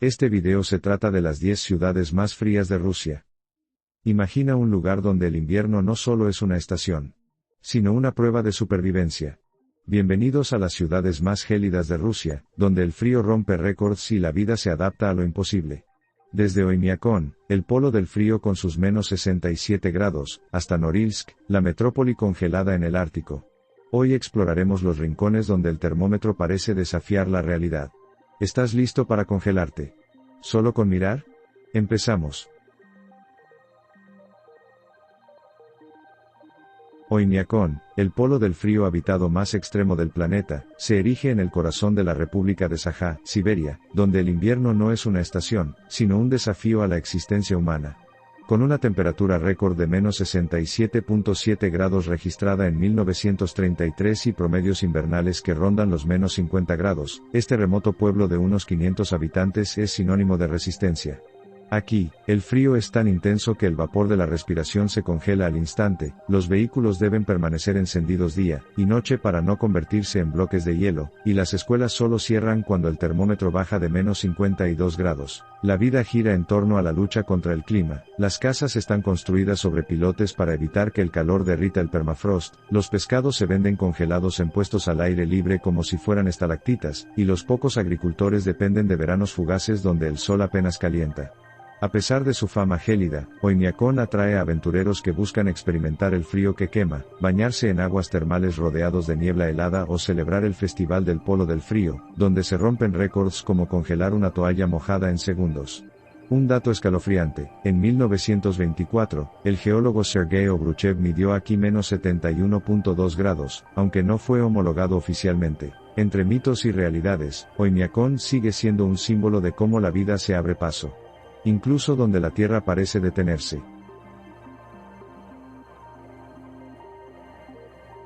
Este video se trata de las 10 ciudades más frías de Rusia. Imagina un lugar donde el invierno no solo es una estación, sino una prueba de supervivencia. Bienvenidos a las ciudades más gélidas de Rusia, donde el frío rompe récords y la vida se adapta a lo imposible. Desde Oymyakon, el polo del frío con sus menos 67 grados, hasta Norilsk, la metrópoli congelada en el Ártico. Hoy exploraremos los rincones donde el termómetro parece desafiar la realidad. ¿Estás listo para congelarte? ¿Solo con mirar? Empezamos. Oymyakon, el polo del frío habitado más extremo del planeta, se erige en el corazón de la República de Sajá, Siberia, donde el invierno no es una estación, sino un desafío a la existencia humana. Con una temperatura récord de menos 67.7 grados registrada en 1933 y promedios invernales que rondan los menos 50 grados, este remoto pueblo de unos 500 habitantes es sinónimo de resistencia. Aquí, el frío es tan intenso que el vapor de la respiración se congela al instante, los vehículos deben permanecer encendidos día y noche para no convertirse en bloques de hielo, y las escuelas solo cierran cuando el termómetro baja de menos 52 grados. La vida gira en torno a la lucha contra el clima, las casas están construidas sobre pilotes para evitar que el calor derrita el permafrost, los pescados se venden congelados en puestos al aire libre como si fueran estalactitas, y los pocos agricultores dependen de veranos fugaces donde el sol apenas calienta. A pesar de su fama gélida, Oymyakon atrae a aventureros que buscan experimentar el frío que quema, bañarse en aguas termales rodeados de niebla helada o celebrar el Festival del Polo del Frío, donde se rompen récords como congelar una toalla mojada en segundos. Un dato escalofriante, en 1924, el geólogo Sergei Obruchev midió aquí menos 71.2 grados, aunque no fue homologado oficialmente. Entre mitos y realidades, Oymyakon sigue siendo un símbolo de cómo la vida se abre paso, incluso donde la Tierra parece detenerse.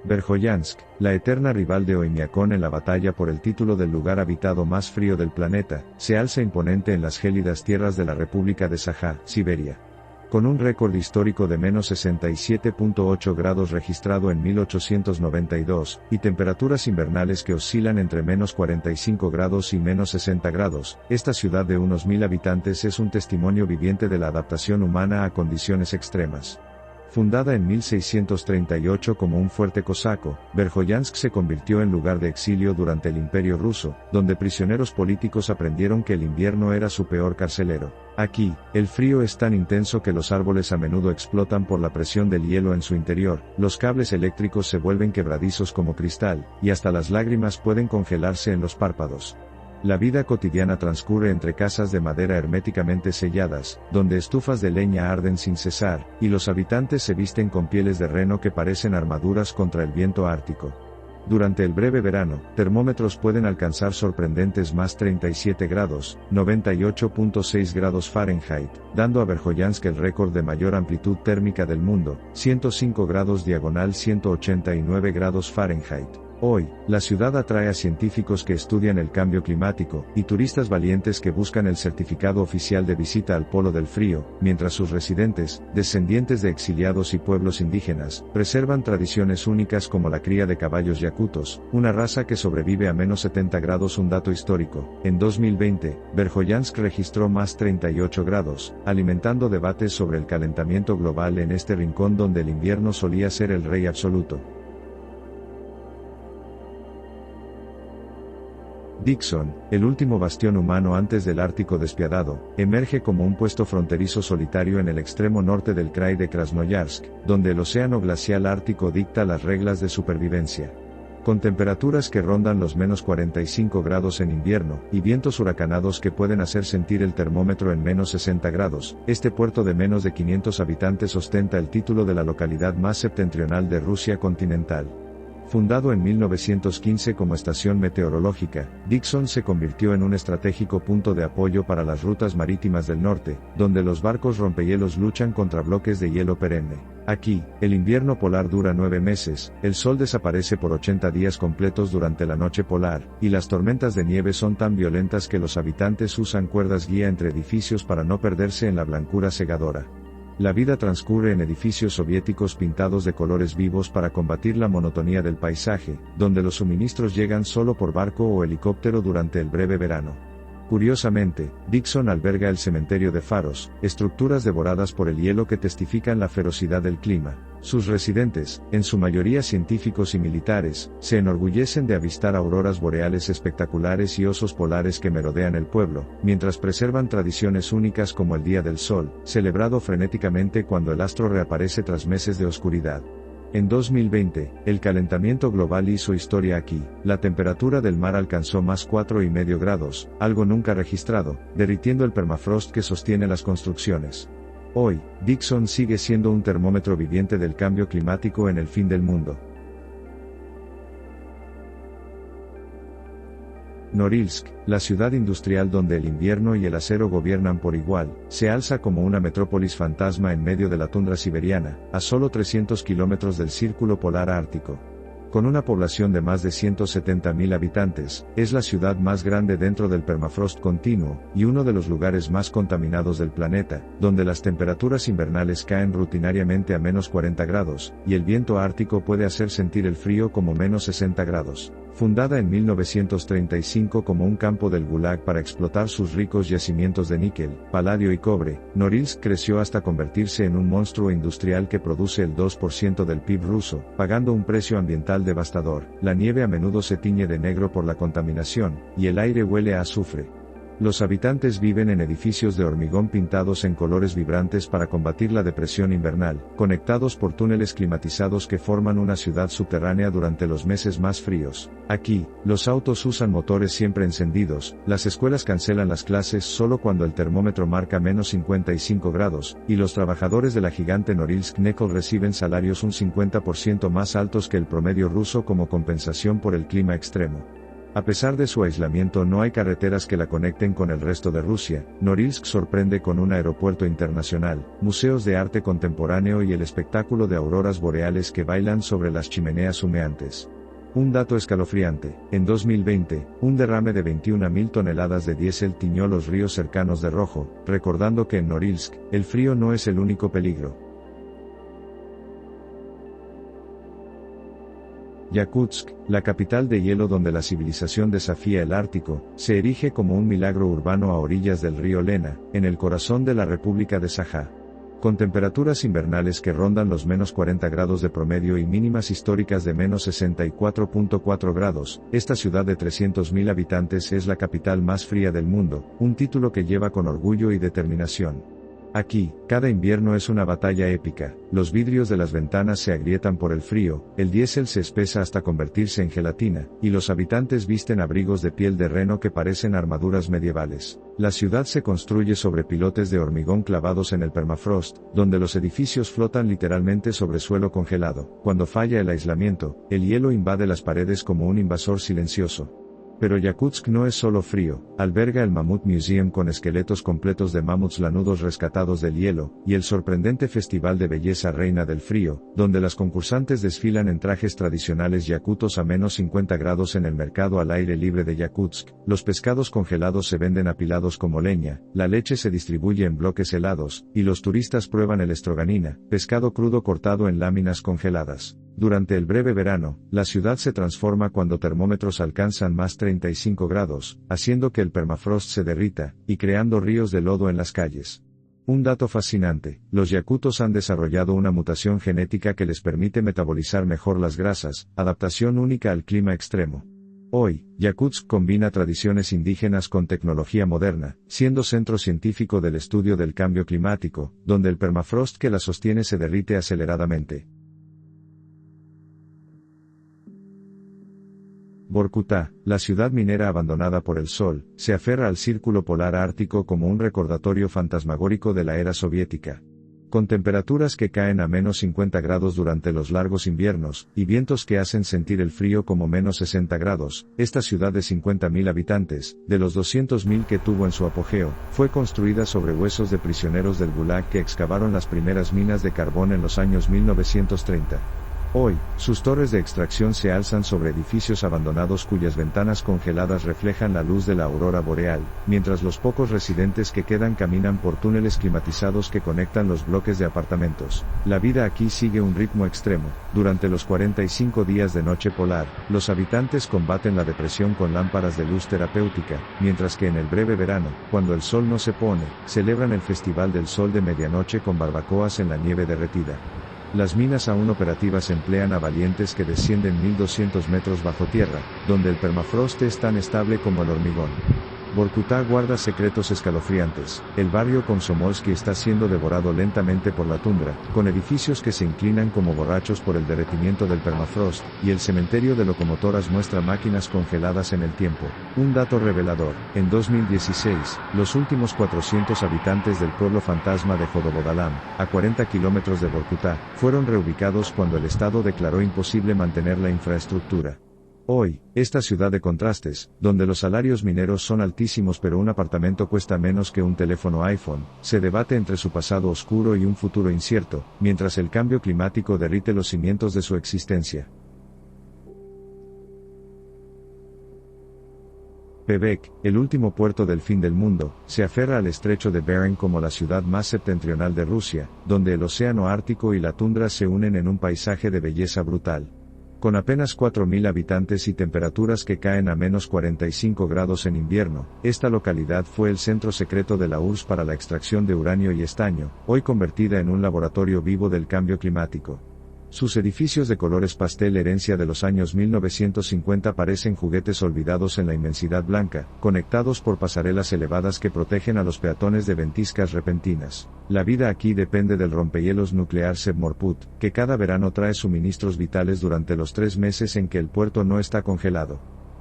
Verkhoyansk, la eterna rival de Oymyakon en la batalla por el título del lugar habitado más frío del planeta, se alza imponente en las gélidas tierras de la República de Sajá, Siberia. Con un récord histórico de menos 67.8 grados registrado en 1892, y temperaturas invernales que oscilan entre menos 45 grados y menos 60 grados, esta ciudad de unos 1000 habitantes es un testimonio viviente de la adaptación humana a condiciones extremas. Fundada en 1638 como un fuerte cosaco, Verkhoyansk se convirtió en lugar de exilio durante el Imperio Ruso, donde prisioneros políticos aprendieron que el invierno era su peor carcelero. Aquí, el frío es tan intenso que los árboles a menudo explotan por la presión del hielo en su interior, los cables eléctricos se vuelven quebradizos como cristal, y hasta las lágrimas pueden congelarse en los párpados. La vida cotidiana transcurre entre casas de madera herméticamente selladas, donde estufas de leña arden sin cesar, y los habitantes se visten con pieles de reno que parecen armaduras contra el viento ártico. Durante el breve verano, termómetros pueden alcanzar sorprendentes más 37 grados, 98.6 grados Fahrenheit, dando a Verkhoyansk el récord de mayor amplitud térmica del mundo, 105 grados diagonal 189 grados Fahrenheit. Hoy, la ciudad atrae a científicos que estudian el cambio climático, y turistas valientes que buscan el certificado oficial de visita al Polo del Frío, mientras sus residentes, descendientes de exiliados y pueblos indígenas, preservan tradiciones únicas como la cría de caballos yakutos, una raza que sobrevive a menos 70 grados. Un dato histórico, en 2020, Verkhoyansk registró más 38 grados, alimentando debates sobre el calentamiento global en este rincón donde el invierno solía ser el rey absoluto. Dixon, el último bastión humano antes del Ártico despiadado, emerge como un puesto fronterizo solitario en el extremo norte del krai de Krasnoyarsk, donde el océano glacial ártico dicta las reglas de supervivencia. Con temperaturas que rondan los menos 45 grados en invierno, y vientos huracanados que pueden hacer sentir el termómetro en menos 60 grados, este puerto de menos de 500 habitantes ostenta el título de la localidad más septentrional de Rusia continental. Fundado en 1915 como estación meteorológica, Dixon se convirtió en un estratégico punto de apoyo para las rutas marítimas del norte, donde los barcos rompehielos luchan contra bloques de hielo perenne. Aquí, el invierno polar dura 9 meses, el sol desaparece por 80 días completos durante la noche polar, y las tormentas de nieve son tan violentas que los habitantes usan cuerdas guía entre edificios para no perderse en la blancura cegadora. La vida transcurre en edificios soviéticos pintados de colores vivos para combatir la monotonía del paisaje, donde los suministros llegan solo por barco o helicóptero durante el breve verano. Curiosamente, Dixon alberga el cementerio de Faros, estructuras devoradas por el hielo que testifican la ferocidad del clima. Sus residentes, en su mayoría científicos y militares, se enorgullecen de avistar auroras boreales espectaculares y osos polares que merodean el pueblo, mientras preservan tradiciones únicas como el Día del Sol, celebrado frenéticamente cuando el astro reaparece tras meses de oscuridad. En 2020, el calentamiento global hizo historia aquí. La temperatura del mar alcanzó más 4,5 grados, algo nunca registrado, derritiendo el permafrost que sostiene las construcciones. Hoy, Dixon sigue siendo un termómetro viviente del cambio climático en el fin del mundo. Norilsk, la ciudad industrial donde el invierno y el acero gobiernan por igual, se alza como una metrópolis fantasma en medio de la tundra siberiana, a solo 300 kilómetros del círculo polar ártico. Con una población de más de 170.000 habitantes, es la ciudad más grande dentro del permafrost continuo, y uno de los lugares más contaminados del planeta, donde las temperaturas invernales caen rutinariamente a menos 40 grados, y el viento ártico puede hacer sentir el frío como menos 60 grados. Fundada en 1935 como un campo del Gulag para explotar sus ricos yacimientos de níquel, paladio y cobre, Norilsk creció hasta convertirse en un monstruo industrial que produce el 2% del PIB ruso, pagando un precio ambiental devastador. La nieve a menudo se tiñe de negro por la contaminación, y el aire huele a azufre. Los habitantes viven en edificios de hormigón pintados en colores vibrantes para combatir la depresión invernal, conectados por túneles climatizados que forman una ciudad subterránea durante los meses más fríos. Aquí, los autos usan motores siempre encendidos, las escuelas cancelan las clases solo cuando el termómetro marca menos 55 grados, y los trabajadores de la gigante Norilsk Nickel reciben salarios un 50% más altos que el promedio ruso como compensación por el clima extremo. A pesar de su aislamiento, no hay carreteras que la conecten con el resto de Rusia. Norilsk sorprende con un aeropuerto internacional, museos de arte contemporáneo y el espectáculo de auroras boreales que bailan sobre las chimeneas humeantes. Un dato escalofriante: en 2020, un derrame de 21.000 toneladas de diésel tiñó los ríos cercanos de rojo, recordando que en Norilsk, el frío no es el único peligro. Yakutsk, la capital de hielo donde la civilización desafía el Ártico, se erige como un milagro urbano a orillas del río Lena, en el corazón de la República de Sajá. Con temperaturas invernales que rondan los menos 40 grados de promedio y mínimas históricas de menos 64.4 grados, esta ciudad de 300.000 habitantes es la capital más fría del mundo, un título que lleva con orgullo y determinación. Aquí, cada invierno es una batalla épica, los vidrios de las ventanas se agrietan por el frío, el diésel se espesa hasta convertirse en gelatina, y los habitantes visten abrigos de piel de reno que parecen armaduras medievales. La ciudad se construye sobre pilotes de hormigón clavados en el permafrost, donde los edificios flotan literalmente sobre suelo congelado. Cuando falla el aislamiento, el hielo invade las paredes como un invasor silencioso. Pero Yakutsk no es solo frío, alberga el Mammoth Museum con esqueletos completos de mamuts lanudos rescatados del hielo, y el sorprendente Festival de Belleza Reina del Frío, donde las concursantes desfilan en trajes tradicionales yakutos a menos 50 grados en el mercado al aire libre de Yakutsk. Los pescados congelados se venden apilados como leña, la leche se distribuye en bloques helados, y los turistas prueban el estroganina, pescado crudo cortado en láminas congeladas. Durante el breve verano, la ciudad se transforma cuando termómetros alcanzan más 35 grados, haciendo que el permafrost se derrita, y creando ríos de lodo en las calles. Un dato fascinante: los yakutos han desarrollado una mutación genética que les permite metabolizar mejor las grasas, adaptación única al clima extremo. Hoy, Yakutsk combina tradiciones indígenas con tecnología moderna, siendo centro científico del estudio del cambio climático, donde el permafrost que la sostiene se derrite aceleradamente. Vorkuta, la ciudad minera abandonada por el sol, se aferra al círculo polar ártico como un recordatorio fantasmagórico de la era soviética. Con temperaturas que caen a menos 50 grados durante los largos inviernos, y vientos que hacen sentir el frío como menos 60 grados, esta ciudad de 50.000 habitantes, de los 200.000 que tuvo en su apogeo, fue construida sobre huesos de prisioneros del Gulag que excavaron las primeras minas de carbón en los años 1930. Hoy, sus torres de extracción se alzan sobre edificios abandonados cuyas ventanas congeladas reflejan la luz de la aurora boreal, mientras los pocos residentes que quedan caminan por túneles climatizados que conectan los bloques de apartamentos. La vida aquí sigue un ritmo extremo. Durante los 45 días de noche polar, los habitantes combaten la depresión con lámparas de luz terapéutica, mientras que en el breve verano, cuando el sol no se pone, celebran el Festival del Sol de Medianoche con barbacoas en la nieve derretida. Las minas aún operativas emplean a valientes que descienden 1200 metros bajo tierra, donde el permafrost es tan estable como el hormigón. Vorkutá guarda secretos escalofriantes. El barrio Komsomolsky está siendo devorado lentamente por la tundra, con edificios que se inclinan como borrachos por el derretimiento del permafrost, y el cementerio de locomotoras muestra máquinas congeladas en el tiempo. Un dato revelador: en 2016, los últimos 400 habitantes del pueblo fantasma de Jodobodalam, a 40 kilómetros de Vorkutá, fueron reubicados cuando el Estado declaró imposible mantener la infraestructura. Hoy, esta ciudad de contrastes, donde los salarios mineros son altísimos pero un apartamento cuesta menos que un teléfono iPhone, se debate entre su pasado oscuro y un futuro incierto, mientras el cambio climático derrite los cimientos de su existencia. Pevek, el último puerto del fin del mundo, se aferra al estrecho de Bering como la ciudad más septentrional de Rusia, donde el océano Ártico y la tundra se unen en un paisaje de belleza brutal. Con apenas 4.000 habitantes y temperaturas que caen a menos 45 grados en invierno, esta localidad fue el centro secreto de la URSS para la extracción de uranio y estaño, hoy convertida en un laboratorio vivo del cambio climático. Sus edificios de colores pastel, herencia de los años 1950, parecen juguetes olvidados en la inmensidad blanca, conectados por pasarelas elevadas que protegen a los peatones de ventiscas repentinas. La vida aquí depende del rompehielos nuclear Sevmorput, que cada verano trae suministros vitales durante los 3 meses en que el puerto no está congelado.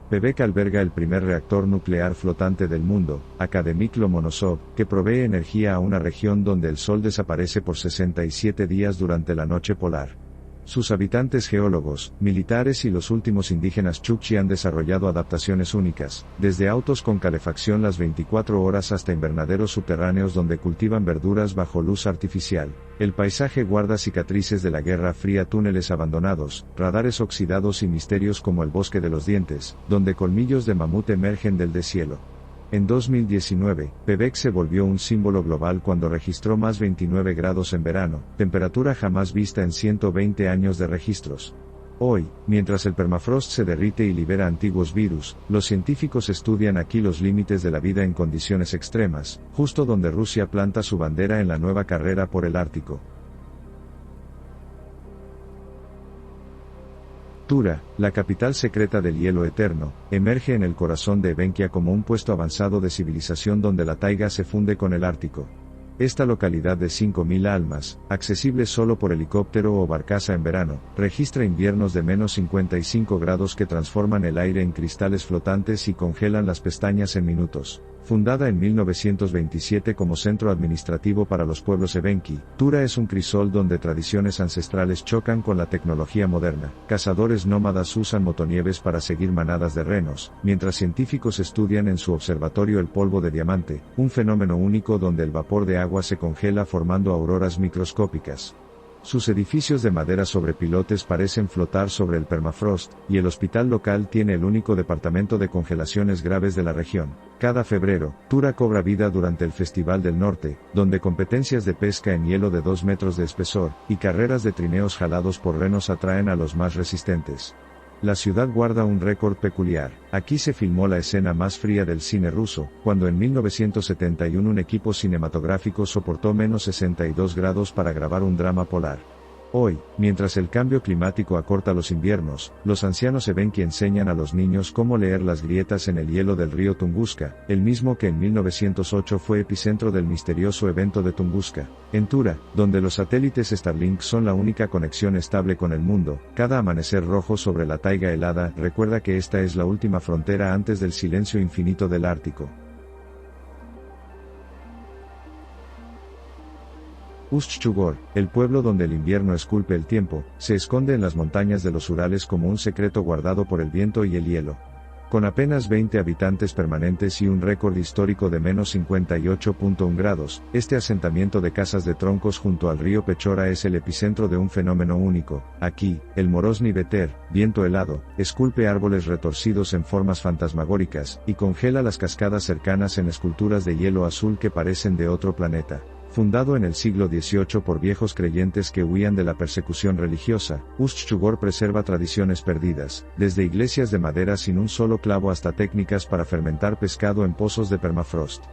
Pevek alberga el primer reactor nuclear flotante del mundo, Akademik Lomonosov, que provee energía a una región donde el sol desaparece por 67 días durante la noche polar. Sus habitantes, geólogos, militares y los últimos indígenas Chukchi han desarrollado adaptaciones únicas, desde autos con calefacción las 24 horas hasta invernaderos subterráneos donde cultivan verduras bajo luz artificial. El paisaje guarda cicatrices de la Guerra Fría, túneles abandonados, radares oxidados y misterios como el Bosque de los Dientes, donde colmillos de mamut emergen del deshielo. En 2019, Pevek se volvió un símbolo global cuando registró más 29 grados en verano, temperatura jamás vista en 120 años de registros. Hoy, mientras el permafrost se derrite y libera antiguos virus, los científicos estudian aquí los límites de la vida en condiciones extremas, justo donde Rusia planta su bandera en la nueva carrera por el Ártico. Tura, la capital secreta del hielo eterno, emerge en el corazón de Evenkia como un puesto avanzado de civilización donde la taiga se funde con el Ártico. Esta localidad de 5.000 almas, accesible solo por helicóptero o barcaza en verano, registra inviernos de menos 55 grados que transforman el aire en cristales flotantes y congelan las pestañas en minutos. Fundada en 1927 como centro administrativo para los pueblos Evenki, Tura es un crisol donde tradiciones ancestrales chocan con la tecnología moderna. Cazadores nómadas usan motonieves para seguir manadas de renos, mientras científicos estudian en su observatorio el polvo de diamante, un fenómeno único donde el vapor de agua se congela formando auroras microscópicas. Sus edificios de madera sobre pilotes parecen flotar sobre el permafrost, y el hospital local tiene el único departamento de congelaciones graves de la región. Cada febrero, Tura cobra vida durante el Festival del Norte, donde competencias de pesca en hielo de 2 metros de espesor, y carreras de trineos jalados por renos atraen a los más resistentes. La ciudad guarda un récord peculiar. Aquí se filmó la escena más fría del cine ruso, cuando en 1971 un equipo cinematográfico soportó menos 62 grados para grabar un drama polar. Hoy, mientras el cambio climático acorta los inviernos, los ancianos Evenki enseñan a los niños cómo leer las grietas en el hielo del río Tunguska, el mismo que en 1908 fue epicentro del misterioso evento de Tunguska. En Tura, donde los satélites Starlink son la única conexión estable con el mundo, cada amanecer rojo sobre la taiga helada recuerda que esta es la última frontera antes del silencio infinito del Ártico. Ust-Chugor, el pueblo donde el invierno esculpe el tiempo, se esconde en las montañas de los Urales como un secreto guardado por el viento y el hielo. Con apenas 20 habitantes permanentes y un récord histórico de menos 58.1 grados, este asentamiento de casas de troncos junto al río Pechora es el epicentro de un fenómeno único. Aquí, el Morozny Veter, viento helado, esculpe árboles retorcidos en formas fantasmagóricas, y congela las cascadas cercanas en esculturas de hielo azul que parecen de otro planeta. Fundado en el siglo XVIII por viejos creyentes que huían de la persecución religiosa, Ust-Chugor preserva tradiciones perdidas, desde iglesias de madera sin un solo clavo hasta técnicas para fermentar pescado en pozos de permafrost.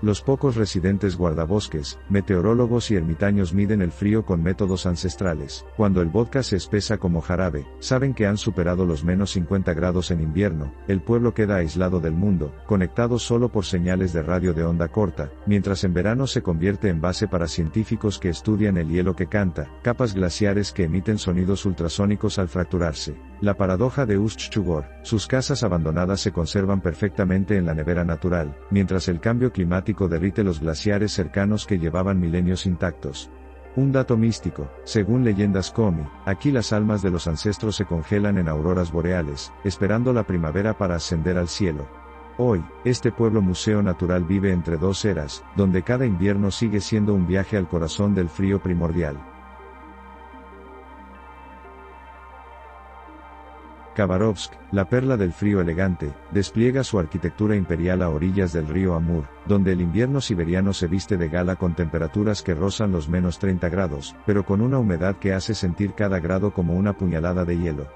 Los pocos residentes guardabosques, meteorólogos y ermitaños miden el frío con métodos ancestrales. Cuando el vodka se espesa como jarabe, saben que han superado los menos 50 grados en invierno. El pueblo queda aislado del mundo, conectado solo por señales de radio de onda corta, mientras en verano se convierte en base para científicos que estudian el hielo que canta, capas glaciares que emiten sonidos ultrasónicos al fracturarse. La paradoja de Ust-Chugor: sus casas abandonadas se conservan perfectamente en la nevera natural, mientras el cambio climático derrite los glaciares cercanos que llevaban milenios intactos. Un dato místico: según leyendas Komi, aquí las almas de los ancestros se congelan en auroras boreales, esperando la primavera para ascender al cielo. Hoy, este pueblo museo natural vive entre dos eras, donde cada invierno sigue siendo un viaje al corazón del frío primordial. Khabarovsk, la perla del frío elegante, despliega su arquitectura imperial a orillas del río Amur, donde el invierno siberiano se viste de gala con temperaturas que rozan los menos 30 grados, pero con una humedad que hace sentir cada grado como una puñalada de hielo.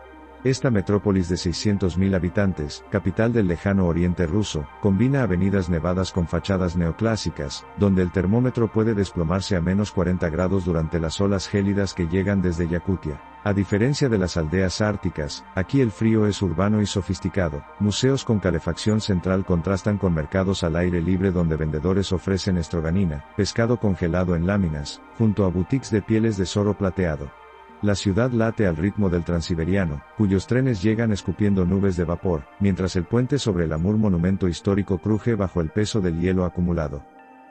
Esta metrópolis de 600.000 habitantes, capital del lejano oriente ruso, combina avenidas nevadas con fachadas neoclásicas, donde el termómetro puede desplomarse a menos 40 grados durante las olas gélidas que llegan desde Yakutia. A diferencia de las aldeas árticas, aquí el frío es urbano y sofisticado. Museos con calefacción central contrastan con mercados al aire libre donde vendedores ofrecen estroganina, pescado congelado en láminas, junto a boutiques de pieles de zorro plateado. La ciudad late al ritmo del Transiberiano, cuyos trenes llegan escupiendo nubes de vapor, mientras el puente sobre el Amur monumento histórico cruje bajo el peso del hielo acumulado.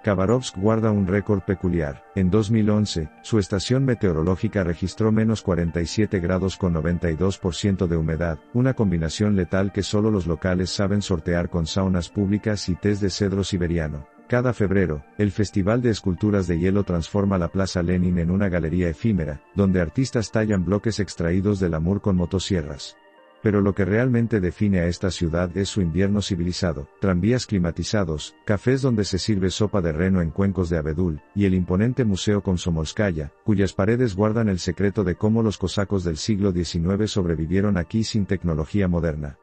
Khabarovsk guarda un récord peculiar. En 2011, su estación meteorológica registró menos 47 grados con 92% de humedad, una combinación letal que solo los locales saben sortear con saunas públicas y tés de cedro siberiano. Cada febrero, el Festival de Esculturas de Hielo transforma la Plaza Lenin en una galería efímera, donde artistas tallan bloques extraídos del Amur con motosierras. Pero lo que realmente define a esta ciudad es su invierno civilizado: tranvías climatizados, cafés donde se sirve sopa de reno en cuencos de abedul, y el imponente Museo Komsomolskaya, cuyas paredes guardan el secreto de cómo los cosacos del siglo XIX sobrevivieron aquí sin tecnología moderna.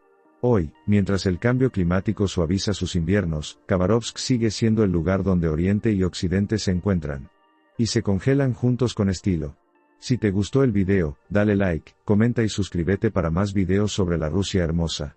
Hoy, mientras el cambio climático suaviza sus inviernos, Khabarovsk sigue siendo el lugar donde Oriente y Occidente se encuentran. Y se congelan juntos con estilo. Si te gustó el video, dale like, comenta y suscríbete para más videos sobre la Rusia hermosa.